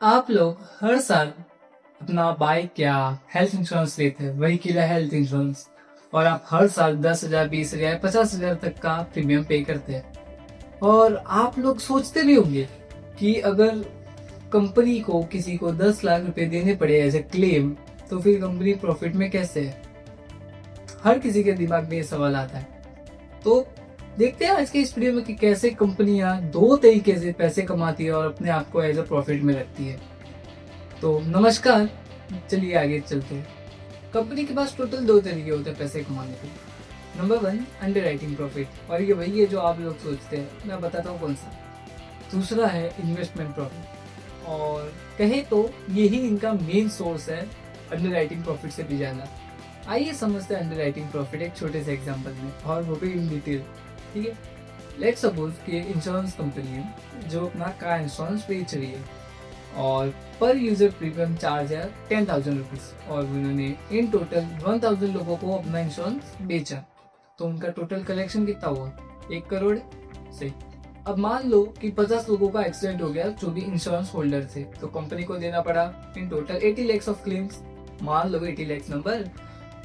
आप लोग हर साल अपना बाइक या हेल्थ इंश्योरेंस लेते हैं, वही किला हेल्थ इंश्योरेंस, और आप हर साल 10,000, 20,000, 50,000 तक का प्रीमियम पे करते हैं। और आप लोग सोचते भी होंगे कि अगर कंपनी को किसी को 10 लाख रुपए देने पड़े एज ए क्लेम, तो फिर कंपनी प्रॉफिट में कैसे है। हर किसी के दिमाग में ये सवाल आता है। तो देखते हैं आज के इस वीडियो में कि कैसे कंपनियां दो तरीके से पैसे कमाती है और अपने आप को एज अ प्रॉफिट में रखती है। तो नमस्कार, चलिए आगे चलते हैं। कंपनी के पास टोटल दो तरीके होते हैं पैसे कमाने के। नंबर 1, अंडर राइटिंग प्रॉफिट, और ये वही है जो आप लोग सोचते हैं, मैं बताता हूँ कौन सा। दूसरा है इन्वेस्टमेंट प्रॉफिट, और कहे तो यही इनका मेन सोर्स है अंडर राइटिंग प्रॉफिट से भी ज्यादा। आइए समझते हैं अंडर राइटिंग प्रॉफिट एक छोटे से एग्जाम्पल में, और वो भी इन डिटेल। ठीक है, लेट्स सपोज कि इंश्योरेंस कंपनी है जो अपना कार इंश्योरेंस बेच रही है, और पर यूजर प्रीमियम चार्ज है 10,000 रुपीज, और उन्होंने इन टोटल 1,000 लोगों को अपना इंश्योरेंस बेचा। तो उनका टोटल कलेक्शन कितना हुआ? 1 करोड़ से। अब मान लो कि 50 लोगों का एक्सीडेंट हो गया जो भी इंश्योरेंस होल्डर थे, तो कंपनी को देना पड़ा in total 80 lakhs of claims. मान लो 80 lakhs नंबर,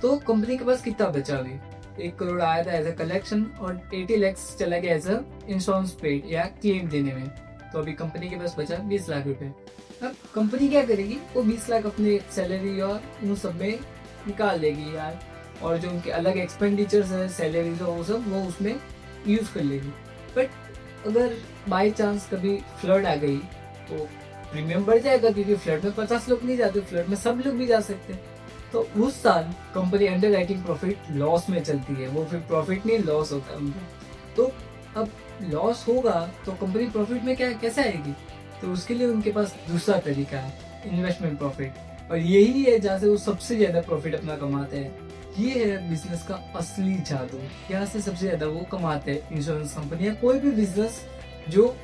तो कंपनी के पास कितना बचा अभी? 1 करोड़ आया था एज अ कलेक्शन, और 80 lakhs चला गया एज अ इंश्योरेंस पेड या क्लेम देने में। तो अभी कंपनी के पास बचा 20 लाख रुपए। अब कंपनी क्या करेगी? वो 20 लाख अपने सैलरी और उन सब में निकाल लेगी यार, और जो उनके अलग एक्सपेंडिचर्स है, सैलरीज वो सब वो उसमें यूज कर लेगी। बट अगर बाई चांस कभी फ्लड आ गई तो प्रीमियम बढ़ जाएगा, क्योंकि फ्लड में 50 लोग नहीं जाते, फ्लड में सब लोग भी जा सकते हैं। तो उस साल company under writing profit loss में चलती है, वो फिर प्रॉफिट नहीं लॉस होता है उनका। तो अब लॉस होगा तो कंपनी प्रॉफिट में क्या कैसे आएगी? तो उसके लिए उनके पास दूसरा तरीका है, इन्वेस्टमेंट प्रॉफिट, और यही है जहाँ से वो सबसे ज्यादा प्रॉफिट अपना कमाते हैं। ये है बिजनेस का असली जादू, यहाँ से सबसे ज्यादा वो कमाते हैं इंश्योरेंस कंपनी या कोई भी बिजनेस जो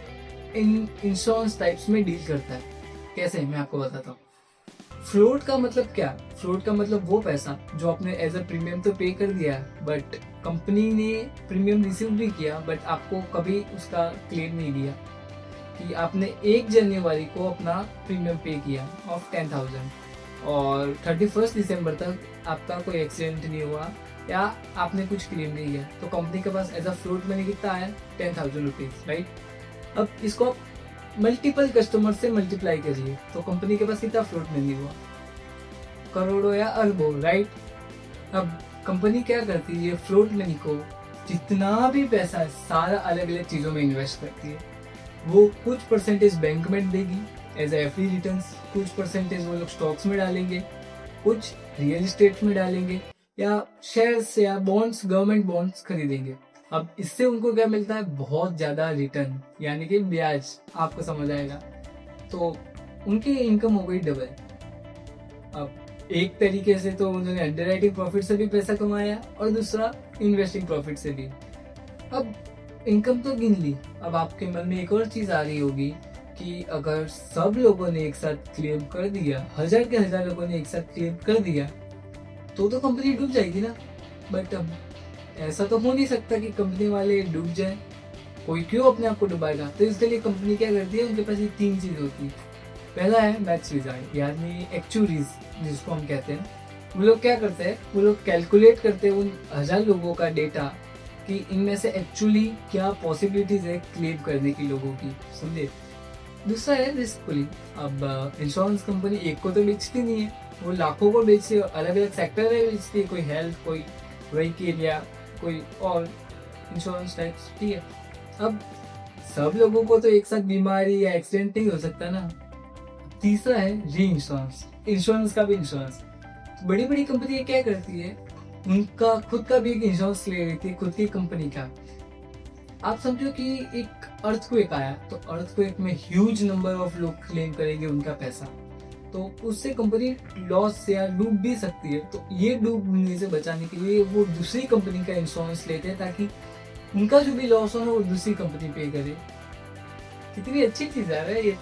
इन इंश्योरेंस टाइप्स में डील करता है। कैसे, मैं आपको बताता हूँ। फ्लोट का मतलब क्या? फ्लोट का मतलब वो पैसा जो आपने एज अ प्रीमियम तो पे कर दिया, बट कंपनी ने प्रीमियम रिसीव भी किया, बट आपको कभी उसका क्लेम नहीं दिया। कि आपने 1 जनवरी को अपना प्रीमियम पे किया ऑफ 10,000, और 31 दिसंबर तक आपका कोई एक्सीडेंट नहीं हुआ या आपने कुछ क्लेम नहीं किया, तो कंपनी के पास एज अ फ्लोट मनी कितना आया? 10,000 रुपीज, राइट। अब इसको आप मल्टीपल कस्टमर से मल्टीप्लाई करिए, तो कंपनी के पास कितना फ्लोट मनी हुआ? करोड़ों या अरबों, राइट। अब कंपनी क्या करती है? फ्लोट मनी को, जितना भी पैसा है, सारा अलग अलग चीजों में इन्वेस्ट करती है। वो कुछ परसेंटेज बैंक में देगी एज एफडी रिटर्न्स, कुछ परसेंटेज वो लोग स्टॉक्स में डालेंगे, कुछ रियल एस्टेट में डालेंगे, या शेयर्स या बॉन्ड्स, गवर्नमेंट बॉन्ड्स खरीदेंगे। अब इससे उनको क्या मिलता है? बहुत ज्यादा रिटर्न, यानी कि ब्याज। आपको समझ आएगा। तो उनकी इनकम हो गई डबल। अब एक तरीके से तो उन्होंने अंडरराइटिंग प्रॉफिट से भी पैसा कमाया, और दूसरा इन्वेस्टिंग प्रॉफिट से भी। अब इनकम तो गिन ली, अब आपके मन में एक और चीज आ रही होगी कि अगर सब लोगों ने एक साथ क्लेम कर दिया, 1000 के 1000 लोगों ने एक साथ क्लेम कर दिया, तो कंपनी डूब जाएगी ना। बट अब ऐसा तो हो नहीं सकता कि कंपनी वाले डूब जाए, कोई क्यों अपने आप को डुबाएगा? तो इसके लिए कंपनी क्या करती है? उनके पास ये 3 चीज होती है। पहला है मैथ्स विजार्ड, यानी एक्चुअरीज जिसको हम कहते हैं। वो लोग क्या करते हैं? वो लोग कैलकुलेट करते हैं उन 1000 लोगों का डेटा, कि इनमें से एक्चुअली क्या पॉसिबिलिटीज है क्लेम करने की लोगों की, समझे। दूसरा है रिस्क पुलिंग। अब इंश्योरेंस कंपनी एक को तो बेचती नहीं है, वो लाखों को बेचती है, अलग अलग सेक्टर में बेचती है, कोई हेल्थ, कोई व्हीकल, या कोई और इंश्योरेंस टाइप्स। ठीक है, अब सब लोगों को तो एक साथ बीमारी या एक्सीडेंट नहीं हो सकता ना। तीसरा है री इंश्योरेंस, इंश्योरेंस का भी इंश्योरेंस। बड़ी बड़ी कंपनी क्या करती है? उनका खुद का भी एक इंश्योरेंस ले लेती है, खुद की कंपनी का। आप समझो कि एक अर्थक्वेक आया, तो अर्थक्वेक में ह्यूज नंबर ऑफ लोग क्लेम करेंगे उनका पैसा, तो उससे कंपनी लॉस से या डूब भी सकती है। तो ये डूबने से बचाने के लिए वो दूसरी कंपनी का इंश्योरेंस लेते हैं, ताकि उनका जो भी लॉस हो ना वो दूसरी कंपनी पे करे। कितनी अच्छी चीज है ये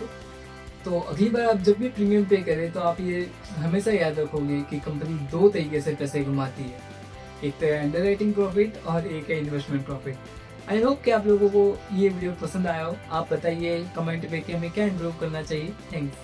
तो अगली बार आप जब भी प्रीमियम पे करें, तो आप ये हमेशा याद रखोगे कि कंपनी दो तरीके से पैसे कमाती है, एक तो है अंडर राइटिंग प्रॉफिट और एक है इन्वेस्टमेंट प्रॉफिट। आई होप कि आप लोगों को ये वीडियो पसंद आया हो। आप बताइए कमेंट पे कि हमें क्या इम्प्रूव करना चाहिए। थैंक्स।